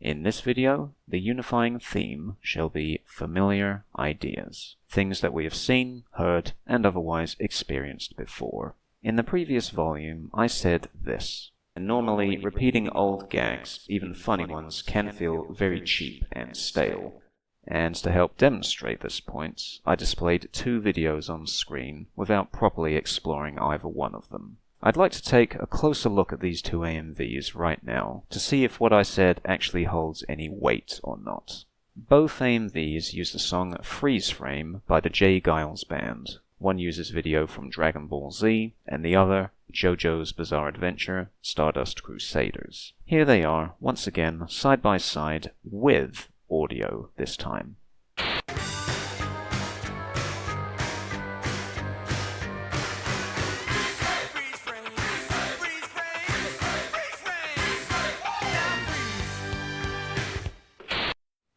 In this video, the unifying theme shall be familiar ideas, things that we have seen, heard, and otherwise experienced before. In the previous volume, I said this, and normally repeating old gags, even funny ones, can feel very cheap and stale. And to help demonstrate this point, I displayed two videos on screen without properly exploring either one of them. I'd like to take a closer look at these two AMVs right now to see if what I said actually holds any weight or not. Both AMVs use the song Freeze Frame by the J. Giles Band. One uses video from Dragon Ball Z, and the other, JoJo's Bizarre Adventure, Stardust Crusaders. Here they are, once again, side by side, with audio this time.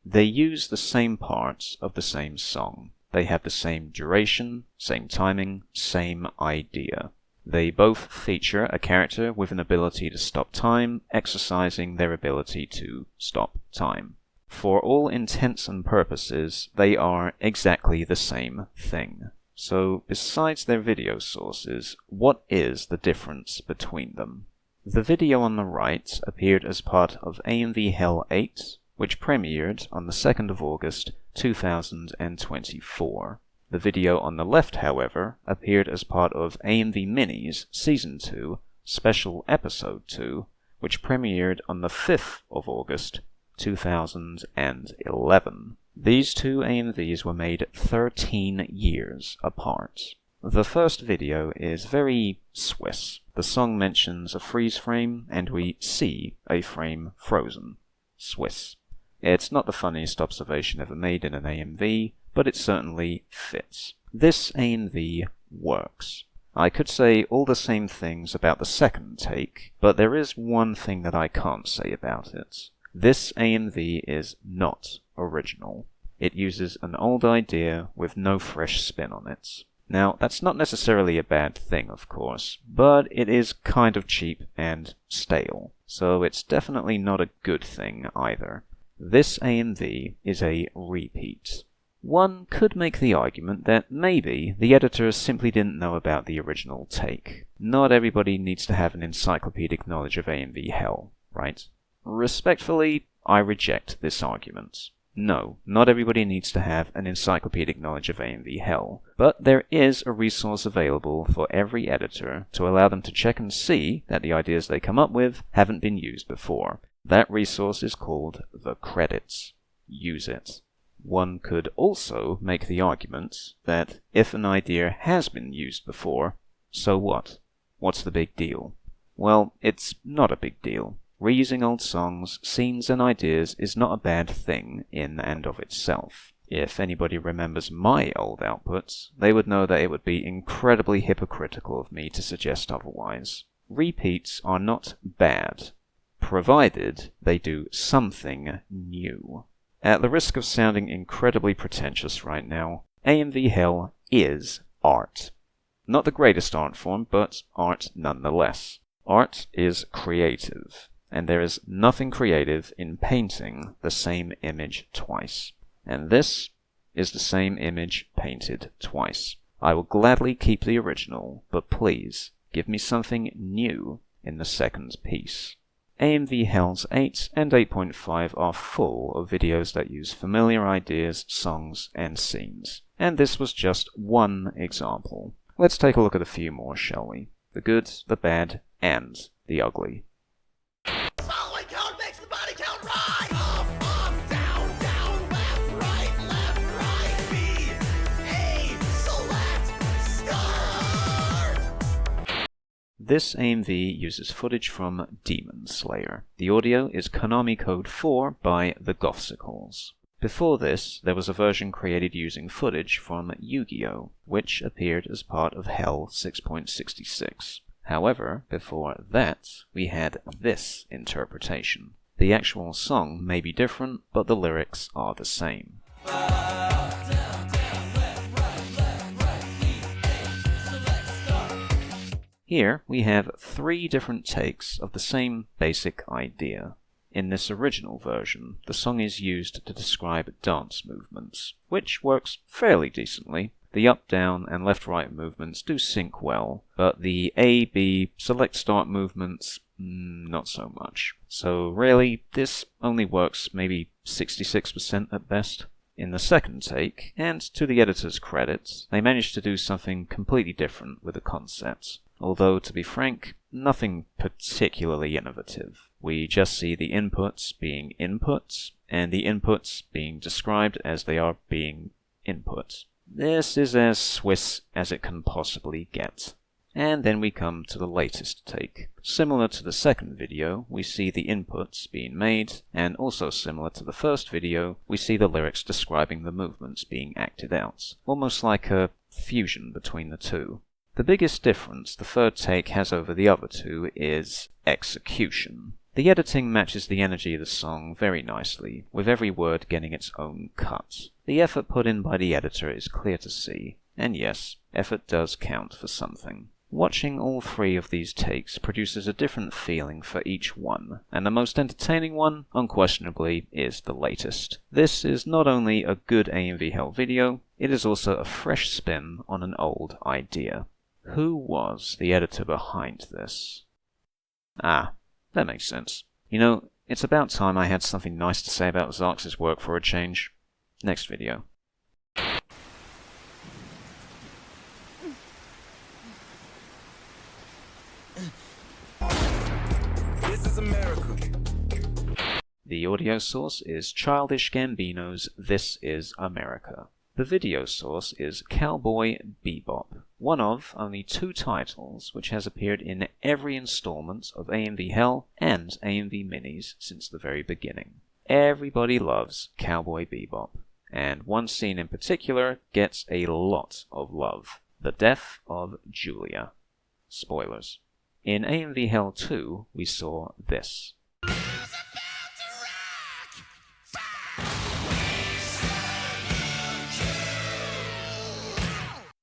They use the same parts of the same song. They have the same duration, same timing, same idea. They both feature a character with an ability to stop time, exercising their ability to stop time. For all intents and purposes, they are exactly the same thing. So, besides their video sources, what is the difference between them? The video on the right appeared as part of AMV Hell 8, which premiered on the 2nd of August 2024. The video on the left, however, appeared as part of AMV Minis Season 2, Special Episode 2, which premiered on the 5th of August 2011. These two AMVs were made 13 years apart. The first video is very Swiss. The song mentions a freeze frame, and we see a frame frozen. Swiss. It's not the funniest observation ever made in an AMV, but it certainly fits. This AMV works. I could say all the same things about the second take, but there is one thing that I can't say about it. This AMV is not original. It uses an old idea with no fresh spin on it. Now, that's not necessarily a bad thing, of course, but it is kind of cheap and stale, so it's definitely not a good thing either. This AMV is a repeat. One could make the argument that maybe the editors simply didn't know about the original take. Not everybody needs to have an encyclopedic knowledge of AMV hell, right? Respectfully, I reject this argument. No, not everybody needs to have an encyclopedic knowledge of AMV hell, but there is a resource available for every editor to allow them to check and see that the ideas they come up with haven't been used before. That resource is called the credits. Use it. One could also make the argument that if an idea has been used before, so what? What's the big deal? Well, it's not a big deal. Reusing old songs, scenes, and ideas is not a bad thing in and of itself. If anybody remembers my old outputs, they would know that it would be incredibly hypocritical of me to suggest otherwise. Repeats are not bad, provided they do something new. At the risk of sounding incredibly pretentious right now, AMV Hell is art. Not the greatest art form, but art nonetheless. Art is creative, and there is nothing creative in painting the same image twice. And this is the same image painted twice. I will gladly keep the original, but please give me something new in the second piece. AMV Hells 8 and 8.5 are full of videos that use familiar ideas, songs, and scenes. And this was just one example. Let's take a look at a few more, shall we? The good, the bad, and the ugly. Following count makes the body count right! Up, down, left, right, B, A, select, start! This AMV uses footage from Demon Slayer. The audio is Konami Code 4 by The Gothsicles. Before this, there was a version created using footage from Yu-Gi-Oh!, which appeared as part of Hell 6.66. However, before that, we had this interpretation. The actual song may be different, but the lyrics are the same. Here we have 3 different takes of the same basic idea. In this original version, the song is used to describe dance movements, which works fairly decently. The up, down, and left, right movements do sync well, but the A, B, select start movements, not so much. So really, this only works maybe 66% at best. In the second take, and to the editor's credit, they managed to do something completely different with the concept. Although, to be frank, nothing particularly innovative. We just see the inputs being inputs, and the inputs being described as they are being input. This is as Swiss as it can possibly get. And then we come to the latest take. Similar to the second video, we see the inputs being made, and also similar to the first video, we see the lyrics describing the movements being acted out, almost like a fusion between the two. The biggest difference the third take has over the other two is execution. The editing matches the energy of the song very nicely, with every word getting its own cut. The effort put in by the editor is clear to see, and yes, effort does count for something. Watching all three of these takes produces a different feeling for each one, and the most entertaining one, unquestionably, is the latest. This is not only a good AMV Hell video, it is also a fresh spin on an old idea. Who was the editor behind this? Ah, that makes sense. You know, it's about time I had something nice to say about Zarx's work for a change. Next video. This is America. The audio source is Childish Gambino's This Is America. The video source is Cowboy Bebop, one of only 2 titles which has appeared in every installment of AMV Hell and AMV Minis since the very beginning. Everybody loves Cowboy Bebop, and one scene in particular gets a lot of love: the death of Julia. Spoilers. In AMV Hell 2, we saw this.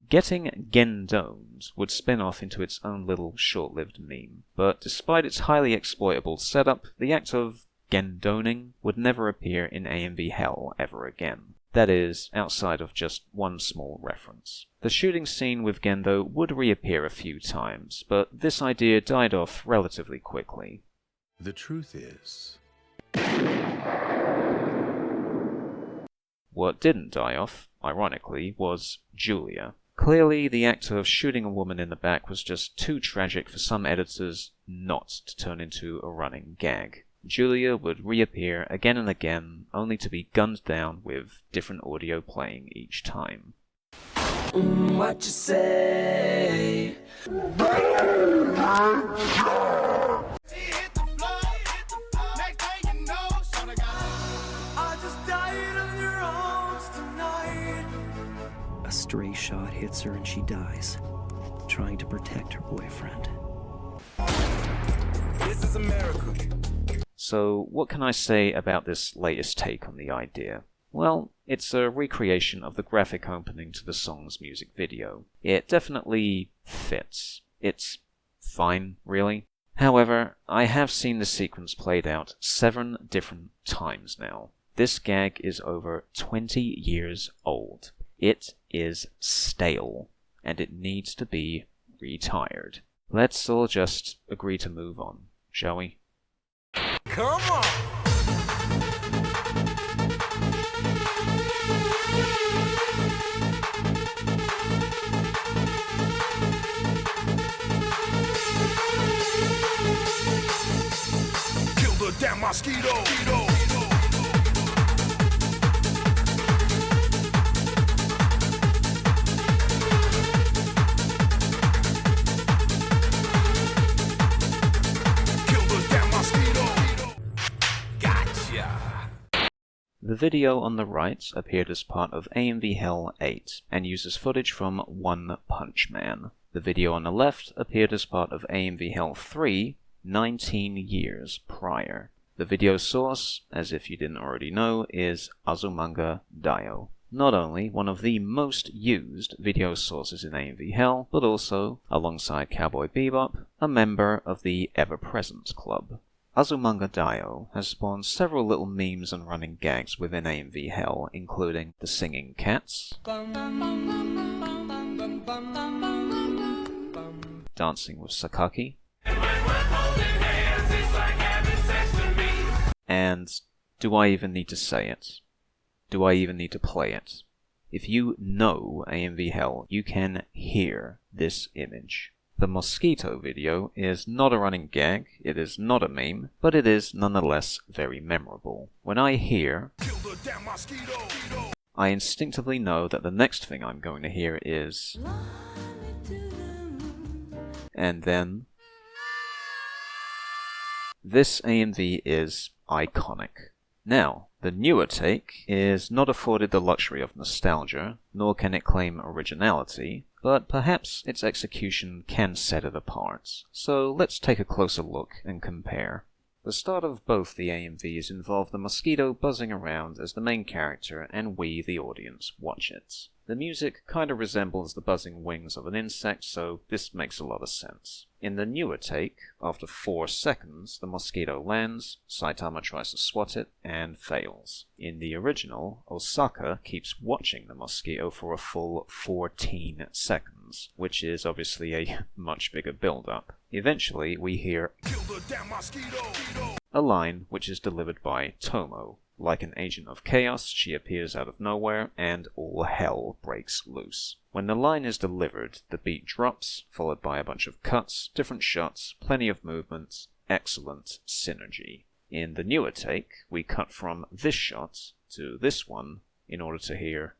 Getting gendoned would spin off into its own little short-lived meme, but despite its highly exploitable setup, the act of gendoning would never appear in AMV Hell ever again. That is, outside of just one small reference. The shooting scene with Gendo would reappear a few times, but this idea died off relatively quickly. The truth is... What didn't die off, ironically, was Julia. Clearly, the act of shooting a woman in the back was just too tragic for some editors not to turn into a running gag. Julia would reappear again and again, only to be gunned down with different audio playing each time. What you say? A stray shot hits her and she dies, trying to protect her boyfriend. This is America. So, what can I say about this latest take on the idea? Well, it's a recreation of the graphic opening to the song's music video. It definitely fits. It's fine, really. However, I have seen the sequence played out 7 different times now. This gag is over 20 years old. It is stale, and it needs to be retired. Let's all just agree to move on, shall we? Come on! Kill the damn mosquito! The video on the right appeared as part of AMV Hell 8 and uses footage from One Punch Man. The video on the left appeared as part of AMV Hell 3 19 years prior. The video source, as if you didn't already know, is Azumanga Daioh. Not only one of the most used video sources in AMV Hell, but also, alongside Cowboy Bebop, a member of the Ever-Present Club. Azumanga Daioh has spawned several little memes and running gags within AMV Hell, including the singing cats, dancing with Sakaki, and do I even need to say it? Do I even need to play it? If you know AMV Hell, you can hear this image. The mosquito video is not a running gag, it is not a meme, but it is nonetheless very memorable. When I hear, I instinctively know that the next thing I'm going to hear is, and then, this AMV is iconic. Now, the newer take is not afforded the luxury of nostalgia, nor can it claim originality, but perhaps its execution can set it apart. So let's take a closer look and compare. The start of both the AMVs involve the mosquito buzzing around as the main character and we, the audience, watch it. The music kinda resembles the buzzing wings of an insect, so this makes a lot of sense. In the newer take, after 4 seconds, the mosquito lands, Saitama tries to swat it, and fails. In the original, Osaka keeps watching the mosquito for a full 14 seconds, which is obviously a much bigger build-up. Eventually, we hear a line which is delivered by Tomo. Like an agent of chaos, she appears out of nowhere, and all hell breaks loose. When the line is delivered, the beat drops, followed by a bunch of cuts, different shots, plenty of movements, excellent synergy. In the newer take, we cut from this shot to this one in order to hear.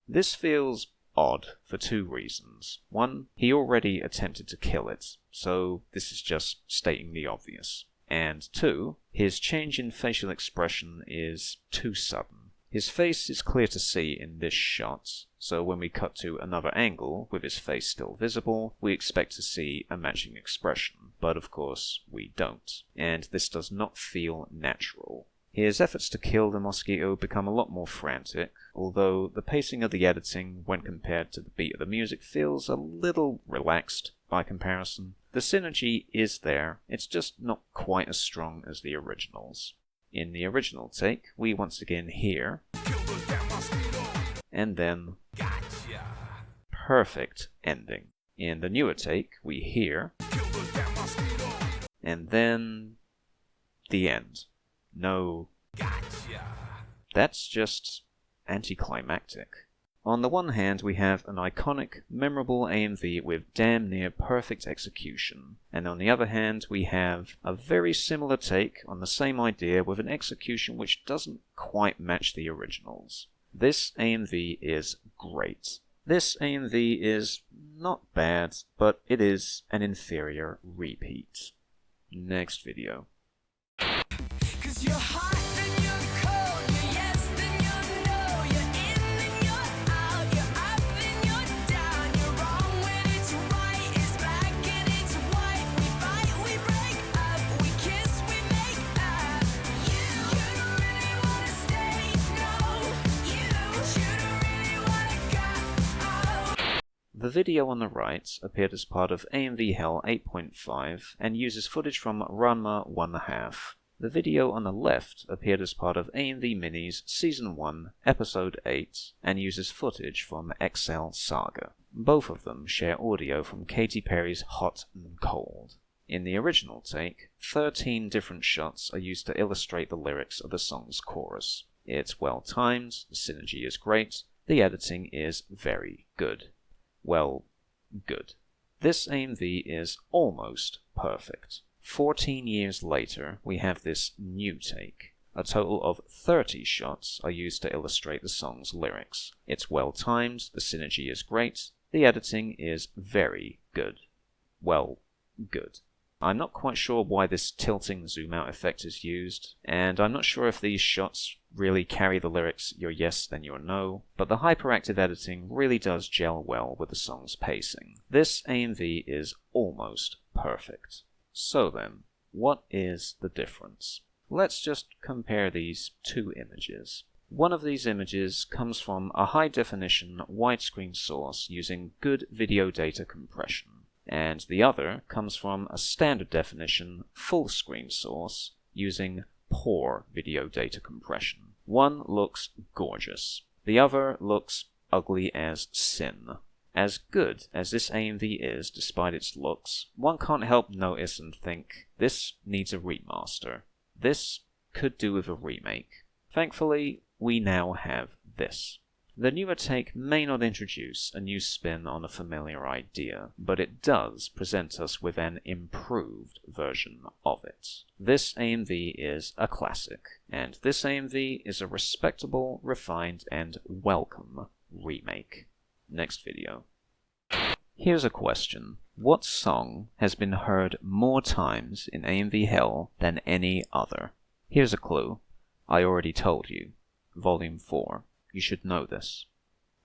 This feels odd for 2 reasons. One, he already attempted to kill it, so this is just stating the obvious. And 2, his change in facial expression is too sudden. His face is clear to see in this shot, so when we cut to another angle with his face still visible, we expect to see a matching expression, but of course we don't, and this does not feel natural. His efforts to kill the mosquito become a lot more frantic, although the pacing of the editing, when compared to the beat of the music, feels a little relaxed by comparison. The synergy is there, it's just not quite as strong as the originals. In the original take, we once again hear, and then, perfect ending. In the newer take, we hear, and then, the end. No, that's just anticlimactic. On the one hand, we have an iconic, memorable AMV with damn near perfect execution, and on the other hand, we have a very similar take on the same idea with an execution which doesn't quite match the originals. This AMV is great. This AMV is not bad, but it is an inferior repeat. Next video. You're hot, then you're cold, you're yes, then you're no, you're in, then you're out, you're up, then you're down, you're wrong when it's right, it's black and it's white, we fight, we break up, we kiss, we make up. You don't really wanna stay, no, you don't really wanna go. The video on the right appeared as part of AMV Hell 8.5 and uses footage from Ranma 1/2. The video on the left appeared as part of AMV Minis Season 1, Episode 8, and uses footage from XL Saga. Both of them share audio from Katy Perry's Hot and Cold. In the original take, 13 different shots are used to illustrate the lyrics of the song's chorus. It's well timed, the synergy is great, the editing is very good. Well, good. This AMV is almost perfect. 14 years later, we have this new take. A total of 30 shots are used to illustrate the song's lyrics. It's well timed, the synergy is great, the editing is very good. Well, good. I'm not quite sure why this tilting zoom out effect is used, and I'm not sure if these shots really carry the lyrics "you're yes then you're no," but the hyperactive editing really does gel well with the song's pacing. This AMV is almost perfect. So then, what is the difference? Let's just compare these 2 images. One of these images comes from a high-definition widescreen source using good video data compression. and the other comes from a standard definition full screen source using poor video data compression. One looks gorgeous. The other looks ugly as sin. As good as this AMV is despite its looks, one can't help notice and think, this needs a remaster. This could do with a remake. Thankfully, we now have this. The newer take may not introduce a new spin on a familiar idea, but it does present us with an improved version of it. This AMV is a classic, and this AMV is a respectable, refined, and welcome remake. Next video. Here's a question. What song has been heard more times in AMV Hell than any other? Here's a clue. I already told you. Volume 4. You should know this.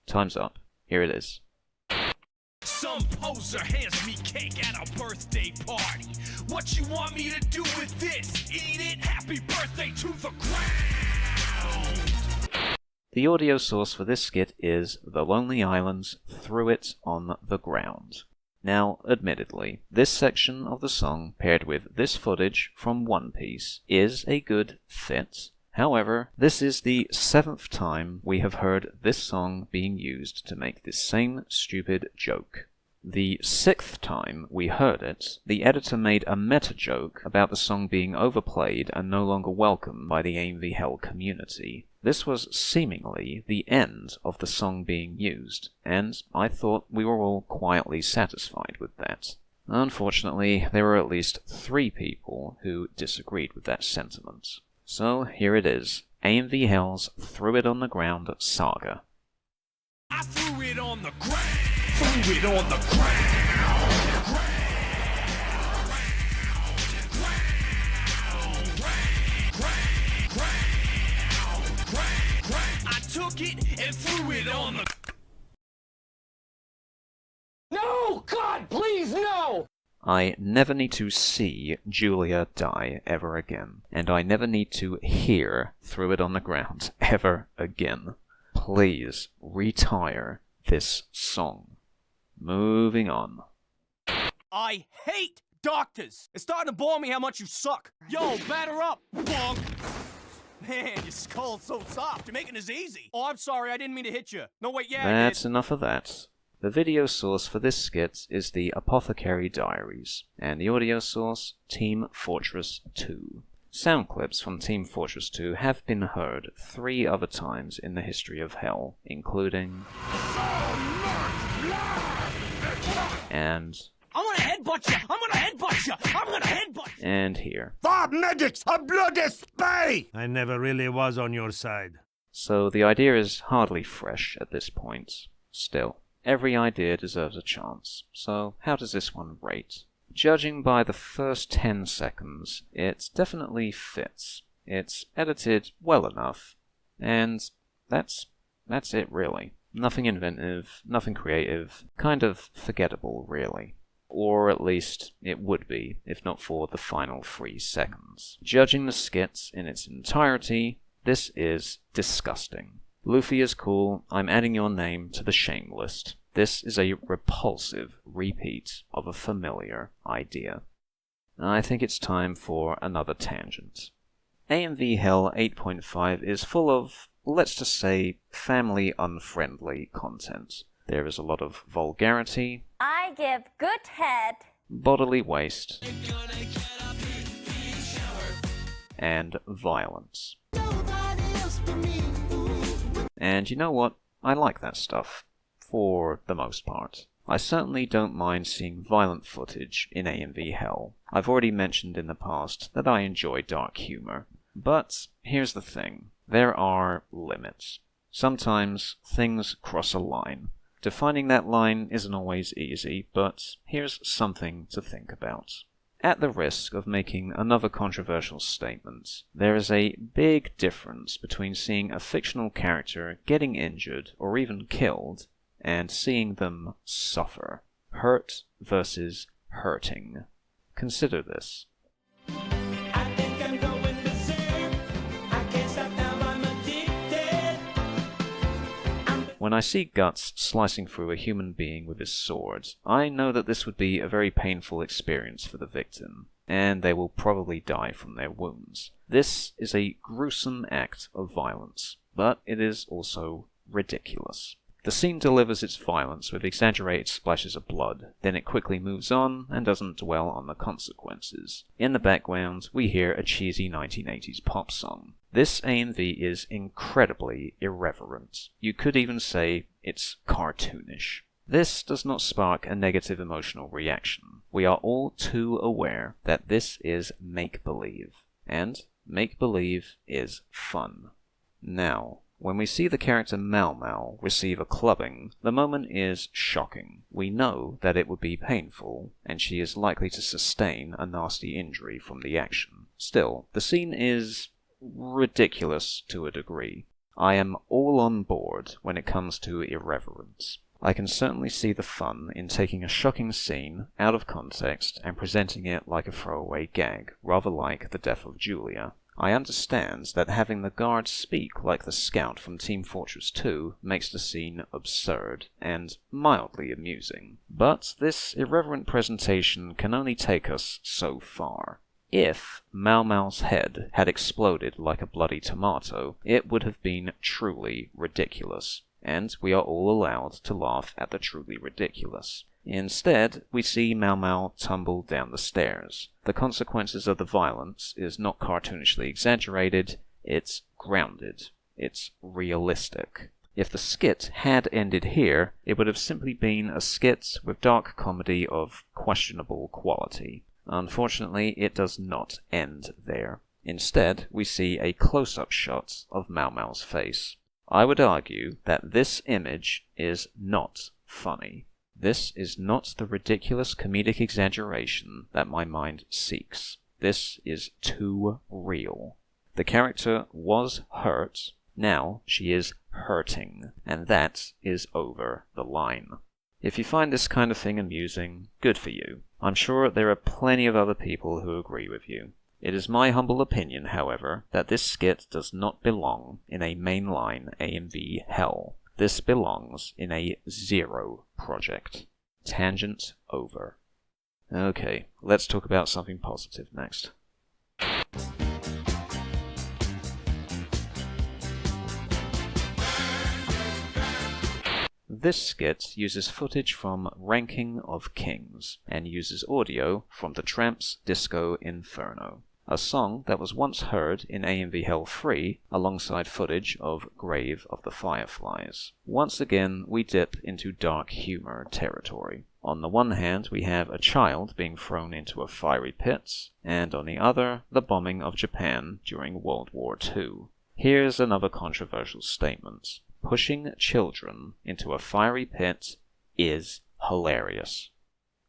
Time's up. Here it is. Some poser hands me cake at a birthday party. What you want me to do with this? Eat it? Happy birthday to the ground! The audio source for this skit is The Lonely Island's Threw It on the Ground. Now, admittedly, this section of the song paired with this footage from One Piece is a good fit. However, this is the 7th time we have heard this song being used to make this same stupid joke. The 6th time we heard it, the editor made a meta joke about the song being overplayed and no longer welcome by the AMV Hell community. This was seemingly the end of the song being used, and I thought we were all quietly satisfied with that. Unfortunately, there were at least 3 people who disagreed with that sentiment. So here it is, AMV Hell's Threw It on the Ground saga. I threw it on the ground! Threw it on the ground! I took it and threw it on the... No! God, please, no! I never need to see Julia die ever again, and I never need to hear Threw It on the Ground ever again. Please retire this song. Moving on. I hate doctors! It's starting to bore me how much you suck! Yo, batter up, bonk! Man, your skull's so soft, you're making this easy! Oh, I'm sorry, I didn't mean to hit you. No, wait, yeah, That's enough of that. The video source for this skit is the Apothecary Diaries, and the audio source, Team Fortress 2. Sound clips from Team Fortress 2 have been heard 3 other times in the history of Hell, including... and... I'm gonna headbutt you! I'm gonna headbutt you! I'm gonna headbutt you! and here. The medics are bloody spy! I never really was on your side. So the idea is hardly fresh at this point. Still, every idea deserves a chance, so how does this one rate? Judging by the first 10 seconds, it definitely fits. It's edited well enough, and that's it really. Nothing inventive, nothing creative, kind of forgettable really. Or at least it would be, if not for the final 3 seconds. Judging the skits in its entirety, this is disgusting. Luffy is cool, I'm adding your name to the shame list. This is a repulsive repeat of a familiar idea. I think it's time for another tangent. AMV Hell 8.5 is full of, let's just say, family-unfriendly content. There is a lot of vulgarity, I give good head. bodily waste, and violence. And you know what? I like that stuff. For the most part. I certainly don't mind seeing violent footage in AMV Hell. I've already mentioned in the past that I enjoy dark humor. But here's the thing. There are limits. Sometimes things cross a line. Defining that line isn't always easy, but here's something to think about. At the risk of making another controversial statement, there is a big difference between seeing a fictional character getting injured or even killed and seeing them suffer. Hurt versus hurting. Consider this. When When I see Guts slicing through a human being with his sword, I know that this would be a very painful experience for the victim, and they will probably die from their wounds. This is a gruesome act of violence, but it is also ridiculous. The scene delivers its violence with exaggerated splashes of blood, then it quickly moves on and doesn't dwell on the consequences. In the background, we hear a cheesy 1980s pop song. This AMV is incredibly irreverent. You could even say it's cartoonish. This does not spark a negative emotional reaction. We are all too aware that this is make-believe, and make-believe is fun. Now, when we see the character Mau Mau receive a clubbing, the moment is shocking. We know that it would be painful, and she is likely to sustain a nasty injury from the action. Still, the scene is ridiculous to a degree. I am all on board when it comes to irreverence. I can certainly see the fun in taking a shocking scene out of context and presenting it like a throwaway gag, rather like the death of Julia. I understand that having the guard speak like the scout from Team Fortress 2 makes the scene absurd and mildly amusing, but this irreverent presentation can only take us so far. If Mau Mau's head had exploded like a bloody tomato, it would have been truly ridiculous, and we are all allowed to laugh at the truly ridiculous. Instead, we see Mau Mau tumble down the stairs. The consequences of the violence is not cartoonishly exaggerated, it's grounded. It's realistic. If the skit had ended here, it would have simply been a skit with dark comedy of questionable quality. Unfortunately, it does not end there. Instead, we see a close-up shot of Mau Mau's face. I would argue that this image is not funny. This is not the ridiculous comedic exaggeration that my mind seeks. This is too real. The character was hurt, now she is hurting, and that is over the line. If you find this kind of thing amusing, good for you. I'm sure there are plenty of other people who agree with you. It is my humble opinion, however, that this skit does not belong in a mainline AMV hell. This belongs in a zero project. Tangent over. Okay, let's talk about something positive next. This skit uses footage from Ranking of Kings, and uses audio from the Tramps' Disco Inferno, a song that was once heard in AMV Hell 3 alongside footage of Grave of the Fireflies. Once again, we dip into dark humor territory. On the one hand, we have a child being thrown into a fiery pit, and on the other, the bombing of Japan during World War II. Here's another controversial statement. Pushing children into a fiery pit is hilarious.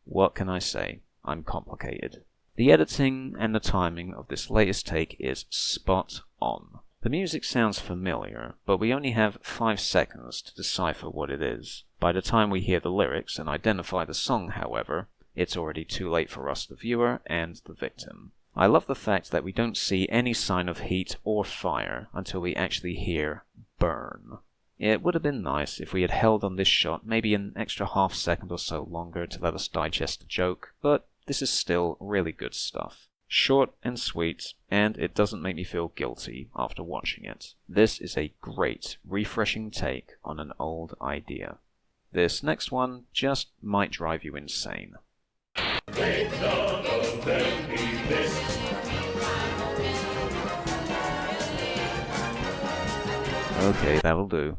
What can I say? I'm complicated. The editing and the timing of this latest take is spot on. The music sounds familiar, but we only have 5 seconds to decipher what it is. By the time we hear the lyrics and identify the song, however, it's already too late for us, the viewer, and the victim. I love the fact that we don't see any sign of heat or fire until we actually hear burn. It would have been nice if we had held on this shot maybe an extra half second or so longer to let us digest the joke, but this is still really good stuff. Short and sweet, and it doesn't make me feel guilty after watching it. This is a great, refreshing take on an old idea. This next one just might drive you insane. Okay, that'll do.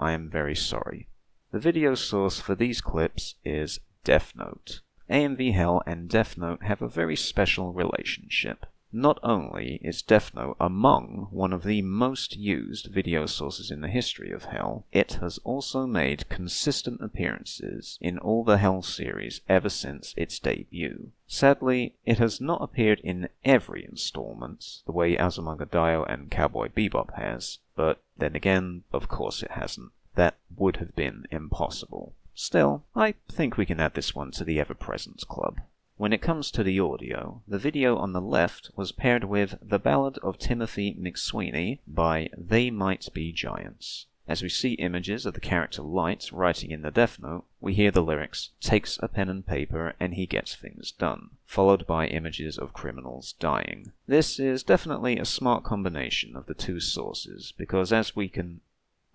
I am very sorry. The video source for these clips is Death Note. AMV Hell and Death Note have a very special relationship. Not only is Death Note among one of the most used video sources in the history of Hell, it has also made consistent appearances in all the Hell series ever since its debut. Sadly, it has not appeared in every installment, the way Azumanga Daioh and Cowboy Bebop has, but then again, of course it hasn't. That would have been impossible. Still, I think we can add this one to the ever-present club. When it comes to the audio, the video on the left was paired with The Ballad of Timothy McSweeney by They Might Be Giants. As we see images of the character Light writing in the Death Note, we hear the lyrics, "takes a pen and paper and he gets things done," followed by images of criminals dying. This is definitely a smart combination of the two sources, because as we can...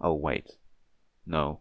Oh wait. No.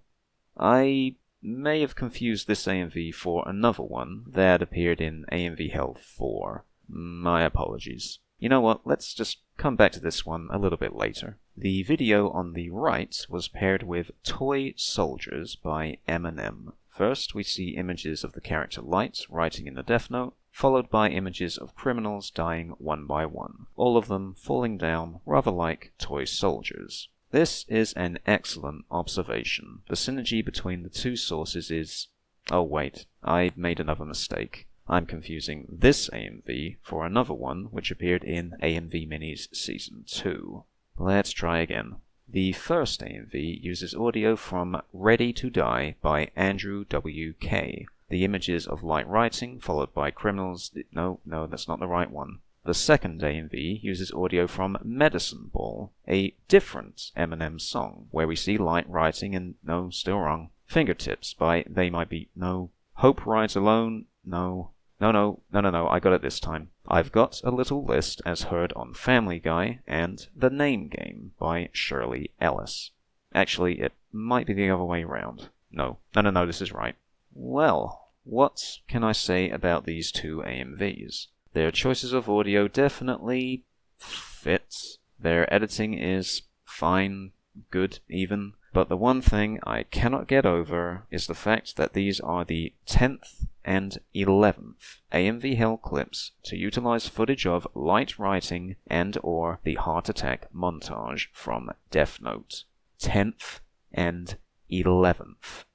I may have confused this AMV for another one that appeared in AMV Hell 4. My apologies. You know what, let's just come back to this one a little bit later. The video on the right was paired with Toy Soldiers by Eminem. First, we see images of the character Light writing in the Death Note, followed by images of criminals dying one by one, all of them falling down rather like toy soldiers. This is an excellent observation. The synergy between the two sources is... Oh wait, I made another mistake. I'm confusing this AMV for another one which appeared in AMV Minis Season 2. Let's try again. The first AMV uses audio from Ready to Die by Andrew W.K. The images of Light writing, followed by criminals... No, that's not the right one. The second AMV uses audio from Medicine Ball, a different Eminem song, where we see Light writing and... No, still wrong. Fingertips by They Might Be... No. Hope Rides Alone... No, I got it this time. I've Got a Little List as heard on Family Guy, and The Name Game by Shirley Ellis. Actually, it might be the other way around. No, this is right. Well, what can I say about these two AMVs? Their choices of audio definitely fit. Their editing is fine, good, even. But the one thing I cannot get over is the fact that these are the 10th and 11th AMV Hell clips to utilize footage of Light writing and or the heart attack montage from Death Note. 10th and 11th.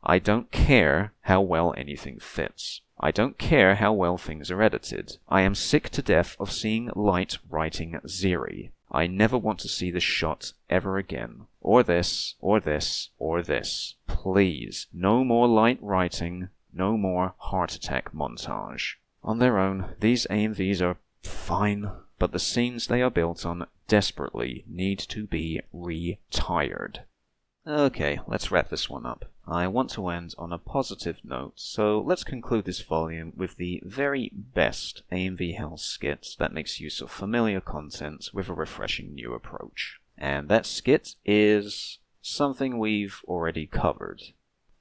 I don't care how well anything fits. I don't care how well things are edited. I am sick to death of seeing Light writing Zeri. I never want to see this shot ever again. Or this, or this, or this. Please, no more Light writing, no more heart attack montage. On their own, these AMVs are fine, but the scenes they are built on desperately need to be retired. Okay, let's wrap this one up. I want to end on a positive note, so let's conclude this volume with the very best AMV Hell skit that makes use of familiar content with a refreshing new approach. And that skit is something we've already covered.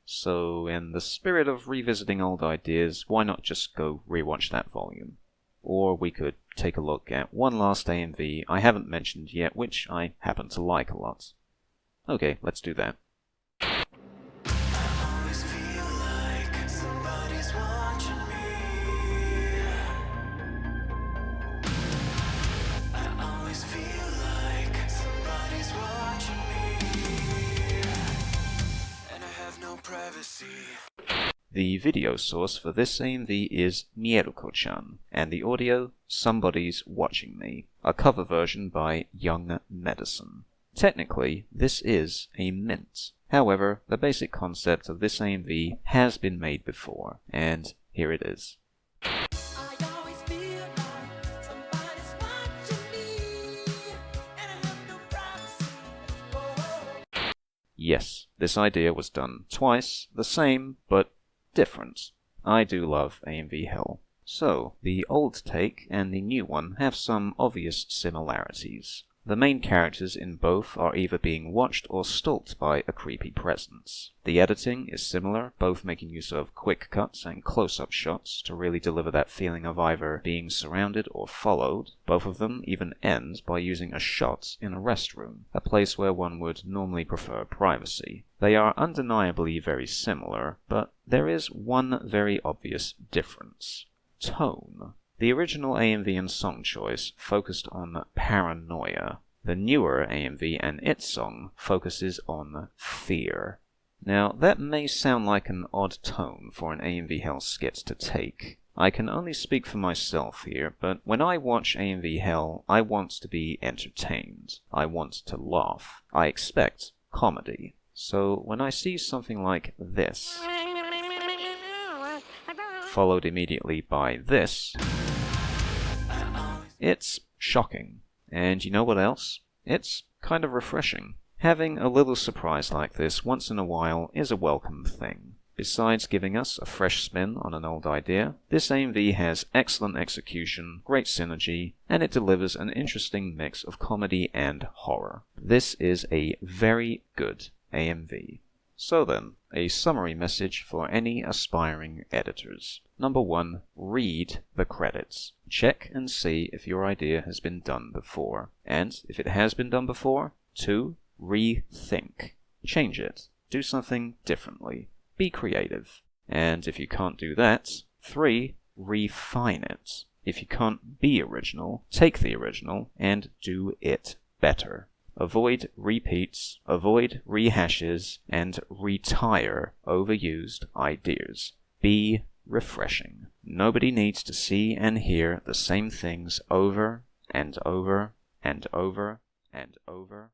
So in the spirit of revisiting old ideas, why not just go rewatch that volume? Or we could take a look at one last AMV I haven't mentioned yet, which I happen to like a lot. Okay, let's do that. The video source for this AMV is Mieruko-chan, and the audio, Somebody's Watching Me, a cover version by Young Medicine. Technically, this is a mint. However, the basic concept of this AMV has been made before, and here it is. Yes, this idea was done twice, the same, but different. I do love AMV Hell. So, the old take and the new one have some obvious similarities. The main characters in both are either being watched or stalked by a creepy presence. The editing is similar, both making use of quick cuts and close-up shots to really deliver that feeling of either being surrounded or followed. Both of them even end by using a shot in a restroom, a place where one would normally prefer privacy. They are undeniably very similar, but there is one very obvious difference. Tone. The original AMV and song choice focused on paranoia. The newer AMV and its song focuses on fear. Now, that may sound like an odd tone for an AMV Hell skit to take. I can only speak for myself here, but when I watch AMV Hell, I want to be entertained. I want to laugh. I expect comedy. So when I see something like this, followed immediately by this, it's shocking. And you know what else? It's kind of refreshing. Having a little surprise like this once in a while is a welcome thing. Besides giving us a fresh spin on an old idea, this AMV has excellent execution, great synergy, and it delivers an interesting mix of comedy and horror. This is a very good AMV. So then, a summary message for any aspiring editors. Number 1, read the credits. Check and see if your idea has been done before. And if it has been done before, 2, rethink. Change it. Do something differently. Be creative. And if you can't do that, 3, refine it. If you can't be original, take the original and do it better. Avoid repeats, avoid rehashes, and retire overused ideas. Be refreshing. Nobody needs to see and hear the same things over and over and over and over